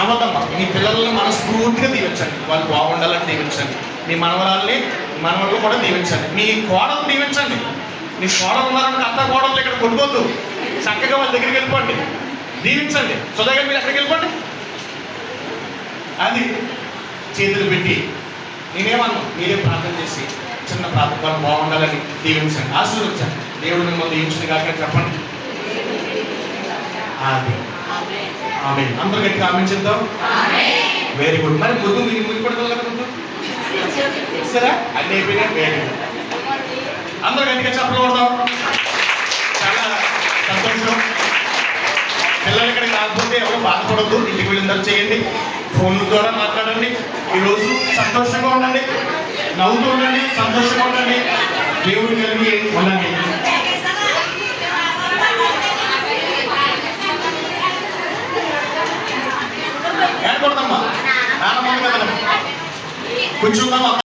నవ్వదమ్మా. మీ పిల్లల్ని మనస్ఫూర్తిగా దీవించండి, వాళ్ళు బాగుండాలని దీవించండి. మీ మనవరాల్ని మనవళ్ళు కూడా దీవించండి. మీ కోడలు దీవించండి. మీ కోడలు ఉన్నారని అత్త కోడలు ఇక్కడ కొట్టుకోద్దు, చక్కగా వాళ్ళ దగ్గరికి వెళ్ళిపోండి, దీవించండి. సుధాగర్ మీరు ఎక్కడికి వెళ్ళిపోండి, అది చేతులు పెట్టి నేనేమన్నా మీరే ప్రార్థన చేసి చిన్న ప్రార్థన వాళ్ళు బాగుండాలని దీవించండి, ఆశీర్వదించండి. దేవుడు మిమ్మల్ని దీవించిన కాక చెప్పండి. అది ఆమె అందరూ గట్టి కామెంట్ చేద్దాం. Very good. మరి ముందు మీకు ముగిపడతారు కదా, ముందు సరే అన్ని అయిపోయినా వెరీ గుడ్. అందరూ గట్టిగా చెప్పలు కొడదాం. చాలా సంతోషం. పిల్లలు ఇక్కడ కాకపోతే ఎవరు బాధపడద్దు, ఇంటికి వెళ్ళిన తర్వాత చేయండి, ఫోన్ల ద్వారా మాట్లాడండి. ఈరోజు సంతోషంగా ఉండండి, నవ్వుతూ ఉండండి, సంతోషంగా ఉండండి, దేవుడు కలిగి ఉండండి. ఏడకూడదమ్మా, నాన్నమ్మ కదా కొంచెం